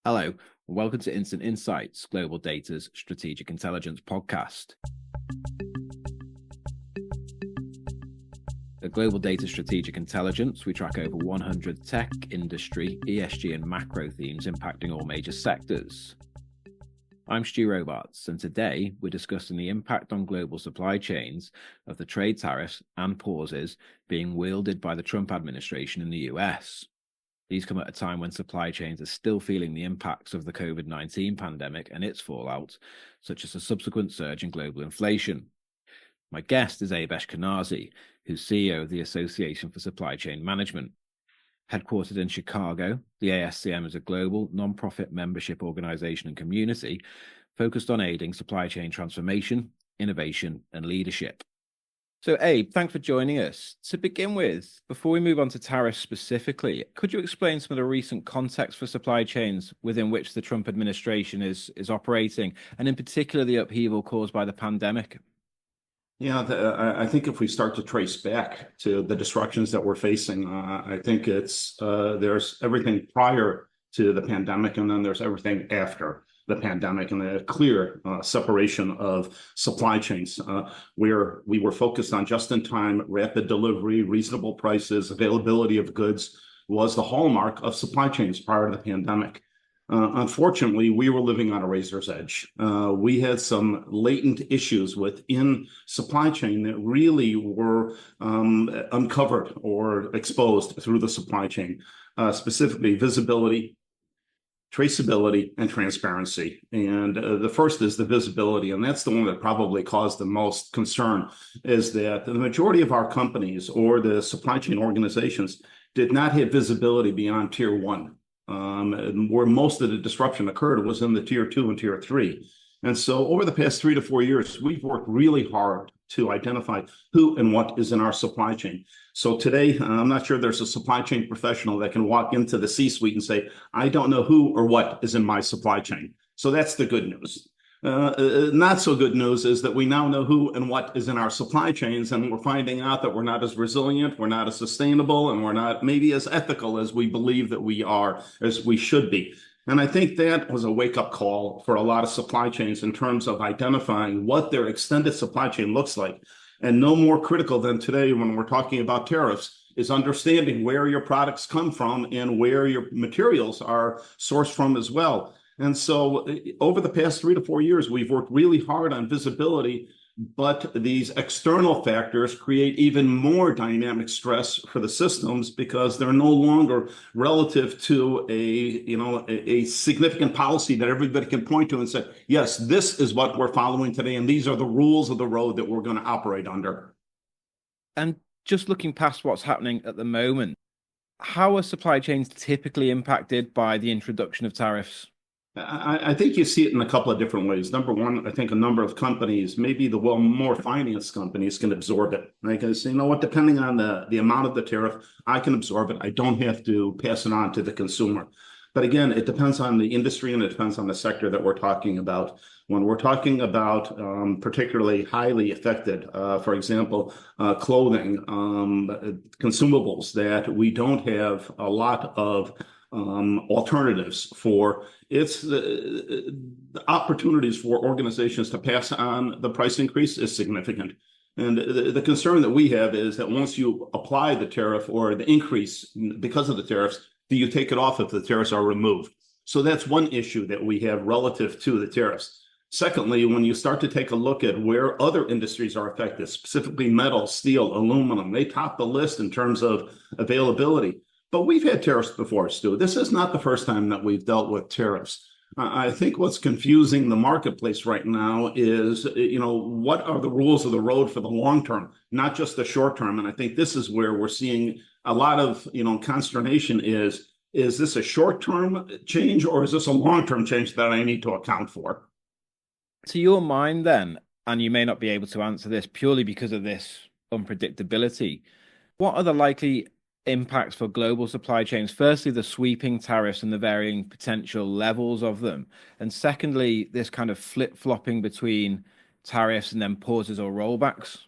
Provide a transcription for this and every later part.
Hello, and welcome to Instant Insights, Global Data's strategic intelligence podcast. At Global Data Strategic Intelligence, we track over 100 tech, industry, ESG, and macro themes impacting all major sectors. I'm Stu Robarts, and today we're discussing the impact on global supply chains of the trade tariffs and pauses being wielded by the Trump administration in the US. These come at a time when supply chains are still feeling the impacts of the COVID-19 pandemic and its fallout, such as a subsequent surge in global inflation. My guest is Abe Eshkenazi, who's CEO of the Association for Supply Chain Management. Headquartered in Chicago, the ASCM is a global non-profit membership organization and community focused on aiding supply chain transformation, innovation, and leadership. So, Abe, thanks for joining us. To begin with, before we move on to tariffs specifically, could you explain some of the recent context for supply chains within which the Trump administration is operating, and in particular the upheaval caused by the pandemic? Yeah, I think if we start to trace back to the disruptions that we're facing, I think there's everything prior to the pandemic, and then there's everything after the pandemic, and a clear separation of supply chains, where we were focused on just-in-time, rapid delivery, reasonable prices, availability of goods was the hallmark of supply chains prior to the pandemic. Unfortunately, we were living on a razor's edge. We had some latent issues within supply chain that really were uncovered or exposed through the supply chain, specifically visibility, traceability, and transparency. And the first is the visibility, and that's the one that probably caused the most concern, is that the majority of our companies or the supply chain organizations did not have visibility beyond tier one. Where most of the disruption occurred was in the tier 2 and tier 3. And so over the past 3 to 4 years, we've worked really hard to identify who and what is in our supply chain. So today, I'm not sure there's a supply chain professional that can walk into the C-suite and say, I don't know who or what is in my supply chain. So that's the good news. Not so good news is that we now know who and what is in our supply chains, and we're finding out that we're not as resilient, we're not as sustainable, and we're not maybe as ethical as we believe that we are, as we should be. And I think that was a wake-up call for a lot of supply chains in terms of identifying what their extended supply chain looks like. And no more critical than today when we're talking about tariffs is understanding where your products come from and where your materials are sourced from as well. And so over the past 3 to 4 years, we've worked really hard on visibility, but these external factors create even more dynamic stress for the systems because they're no longer relative to a significant policy that everybody can point to and say, yes, this is what we're following today, and these are the rules of the road that we're going to operate under. And just looking past what's happening at the moment, how are supply chains typically impacted by the introduction of tariffs? I think you see it in a couple of different ways. Number one, I think a number of companies, maybe the more financed companies, can absorb it. They can say, you know what, depending on the amount of the tariff, I can absorb it. I don't have to pass it on to the consumer. But again, it depends on the industry and it depends on the sector that we're talking about. When we're talking about particularly highly affected, for example, clothing, consumables that we don't have a lot of alternatives for, it's the opportunities for organizations to pass on the price increase is significant. And the concern that we have is that once you apply the tariff or the increase because of the tariffs, do you take it off if the tariffs are removed? So that's one issue that we have relative to the tariffs. Secondly, when you start to take a look at where other industries are affected, specifically metal, steel, aluminum, they top the list in terms of availability. But we've had tariffs before, Stu. This is not the first time that we've dealt with tariffs. I think what's confusing the marketplace right now is, what are the rules of the road for the long term, not just the short term? And I think this is where we're seeing a lot of, consternation is this a short-term change or is this a long-term change that I need to account for? To your mind, then, and you may not be able to answer this purely because of this unpredictability, what are the likely impacts for global supply chains? Firstly, the sweeping tariffs and the varying potential levels of them. And secondly, this kind of flip-flopping between tariffs and then pauses or rollbacks.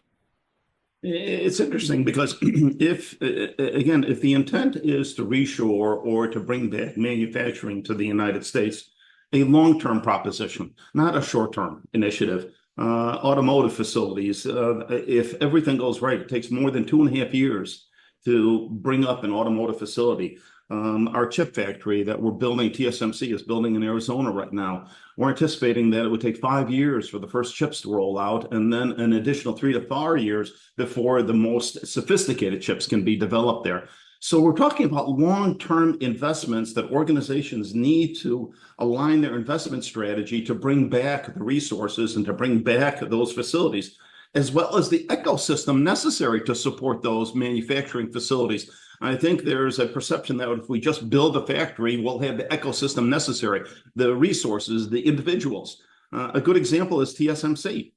It's interesting because if, again, if the intent is to reshore or to bring back manufacturing to the United States, a long-term proposition, not a short-term initiative. Automotive facilities, if everything goes right, it takes more than 2.5 years to bring up an automotive facility. Our chip factory that we're building, TSMC is building in Arizona right now. We're anticipating that it would take 5 years for the first chips to roll out, and then an additional 3 to 4 years before the most sophisticated chips can be developed there. So we're talking about long-term investments that organizations need to align their investment strategy to bring back the resources and to bring back those facilities, as well as the ecosystem necessary to support those manufacturing facilities. I think there's a perception that if we just build a factory, we'll have the ecosystem necessary, the resources, the individuals. A good example is TSMC.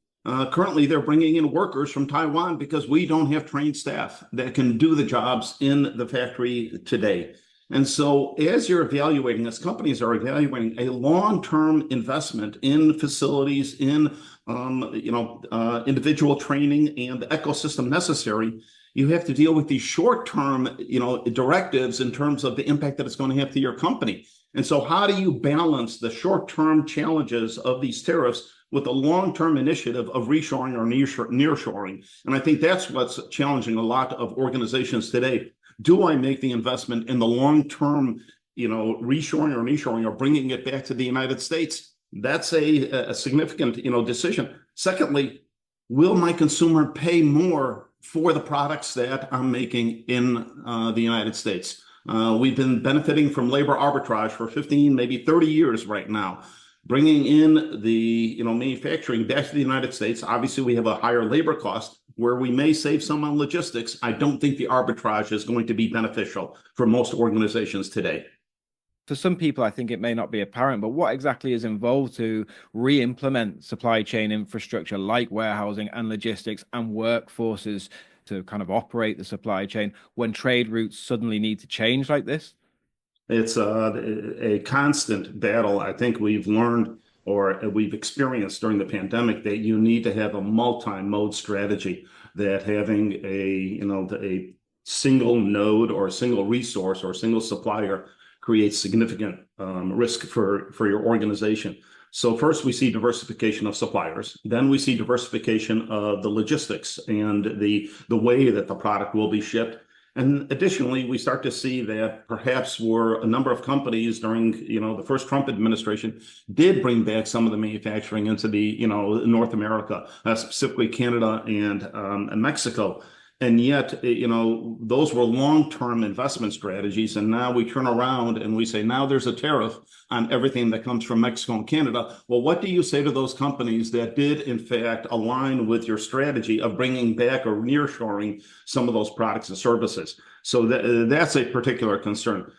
Currently, they're bringing in workers from Taiwan because we don't have trained staff that can do the jobs in the factory today. And so as you're evaluating, as companies are evaluating a long-term investment in facilities, in individual training and the ecosystem necessary, you have to deal with these short-term, directives in terms of the impact that it's going to have to your company. And so how do you balance the short-term challenges of these tariffs with the long-term initiative of reshoring or nearshoring? And I think that's what's challenging a lot of organizations today. Do I make the investment in the long-term, reshoring or nearshoring or bringing it back to the United States? That's a significant, decision. Secondly, will my consumer pay more for the products that I'm making in the United States? We've been benefiting from labor arbitrage for 15, maybe 30 years right now. Bringing in the manufacturing back to the United States, obviously we have a higher labor cost where we may save some on logistics. I don't think the arbitrage is going to be beneficial for most organizations today. For some people, I think it may not be apparent, but what exactly is involved to re-implement supply chain infrastructure like warehousing and logistics and workforces to kind of operate the supply chain when trade routes suddenly need to change like this? It's a constant battle. I think we've learned or we've experienced during the pandemic that you need to have a multi-mode strategy, that having a single node or a single resource or a single supplier creates significant risk for your organization. So first we see diversification of suppliers, then we see diversification of the logistics and the way that the product will be shipped. And additionally, we start to see that perhaps a number of companies during, the first Trump administration did bring back some of the manufacturing into the, North America, specifically Canada and Mexico. And yet, those were long-term investment strategies. And now we turn around and we say, now there's a tariff on everything that comes from Mexico and Canada. Well, what do you say to those companies that did, in fact, align with your strategy of bringing back or nearshoring some of those products and services? So that's a particular concern.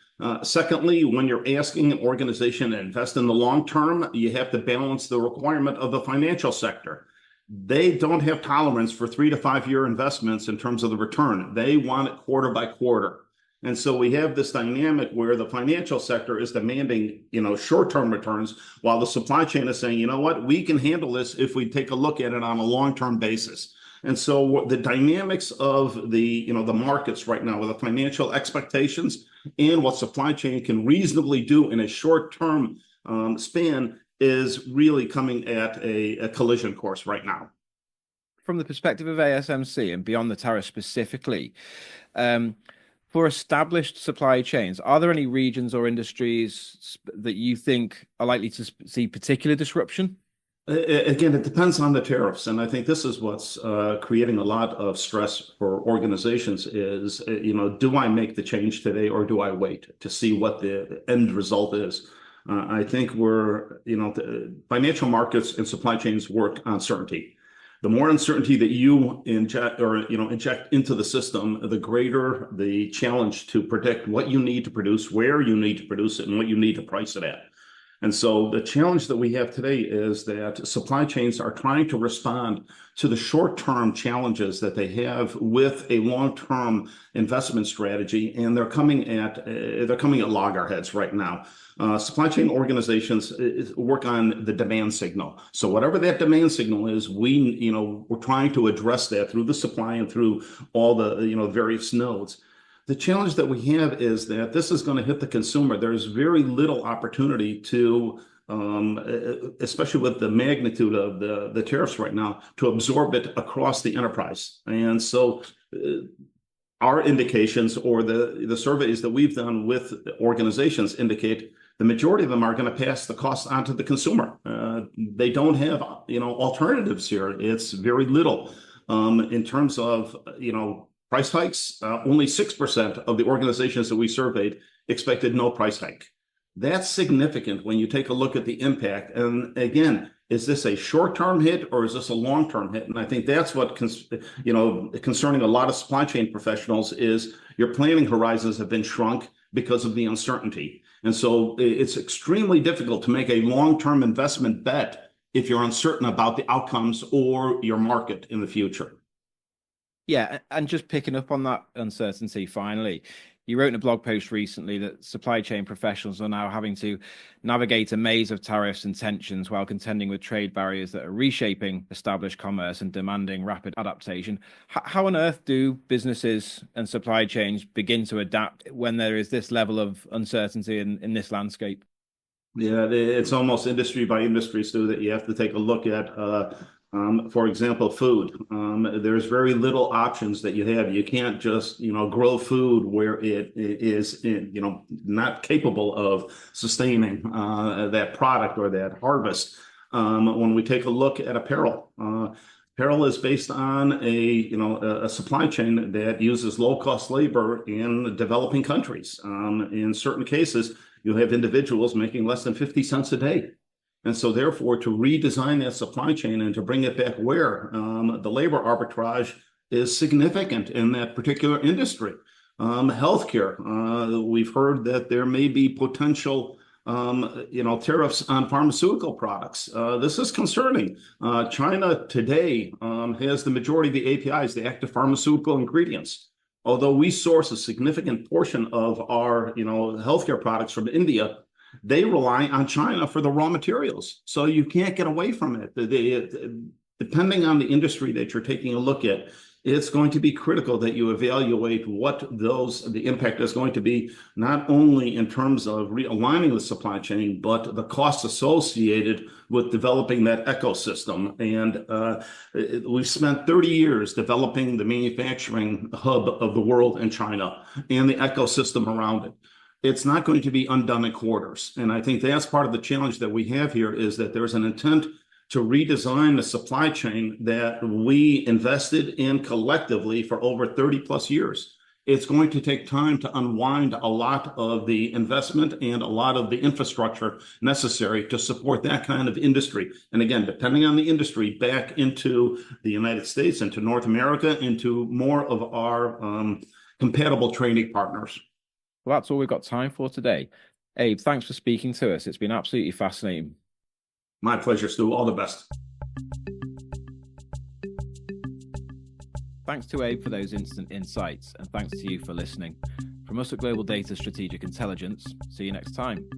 Secondly, when you're asking an organization to invest in the long term, you have to balance the requirement of the financial sector. They don't have tolerance for 3 to 5 year investments in terms of the return. They want it quarter by quarter. And so we have this dynamic where the financial sector is demanding, short-term returns, while the supply chain is saying, what, we can handle this if we take a look at it on a long-term basis. And so the dynamics of the markets right now with the financial expectations and what supply chain can reasonably do in a short-term span is really coming at a collision course right now. From the perspective of ASMC and beyond the tariff specifically, for established supply chains, are there any regions or industries that you think are likely to see particular disruption? Again, it depends on the tariffs. And I think this is what's creating a lot of stress for organizations is, do I make the change today or do I wait to see what the end result is? I think the financial markets and supply chains work on certainty. The more uncertainty that you inject into the system, the greater the challenge to predict what you need to produce, where you need to produce it, and what you need to price it at. And so the challenge that we have today is that supply chains are trying to respond to the short-term challenges that they have with a long-term investment strategy, and they're coming at loggerheads right now. Supply chain organizations work on the demand signal. So whatever that demand signal is, we're trying to address that through the supply and through all the various nodes. The challenge that we have is that this is going to hit the consumer. There's very little opportunity to, especially with the magnitude of the tariffs right now, to absorb it across the enterprise. And so our indications or the surveys that we've done with organizations indicate the majority of them are going to pass the cost on to the consumer. They don't have alternatives here. It's very little in terms of price hikes. Only 6% of the organizations that we surveyed expected no price hike. That's significant when you take a look at the impact. And again, is this a short-term hit or is this a long-term hit? And I think that's what concerning a lot of supply chain professionals is your planning horizons have been shrunk because of the uncertainty. And so it's extremely difficult to make a long-term investment bet if you're uncertain about the outcomes or your market in the future. Yeah, and just picking up on that uncertainty, finally, you wrote in a blog post recently that supply chain professionals are now having to navigate a maze of tariffs and tensions while contending with trade barriers that are reshaping established commerce and demanding rapid adaptation. How on earth do businesses and supply chains begin to adapt when there is this level of uncertainty in this landscape? Yeah, it's almost industry by industry, Stu, that you have to take a look at. For example, food. There's very little options that you have. You can't just, grow food where it is, not capable of sustaining that product or that harvest. When we take a look at apparel, apparel is based on a supply chain that uses low-cost labor in developing countries. In certain cases, you have individuals making less than 50 cents a day. And so therefore, to redesign that supply chain and to bring it back where the labor arbitrage is significant in that particular industry. Healthcare, we've heard that there may be potential tariffs on pharmaceutical products. This is concerning. China today has the majority of the APIs, the active pharmaceutical ingredients. Although we source a significant portion of our healthcare products from India, they rely on China for the raw materials. So you can't get away from it. Depending on the industry that you're taking a look at, it's going to be critical that you evaluate what the impact is going to be, not only in terms of realigning the supply chain, but the costs associated with developing that ecosystem. And we've spent 30 years developing the manufacturing hub of the world in China and the ecosystem around it. It's not going to be undone in quarters. And I think that's part of the challenge that we have here is that there's an intent to redesign the supply chain that we invested in collectively for over 30 plus years. It's going to take time to unwind a lot of the investment and a lot of the infrastructure necessary to support that kind of industry. And again, depending on the industry, back into the United States, into North America, into more of our compatible trading partners. Well, that's all we've got time for today. Abe, thanks for speaking to us. It's been absolutely fascinating. My pleasure, Stu. All the best. Thanks to Abe for those instant insights, and thanks to you for listening. From us at Global Data Strategic Intelligence, see you next time.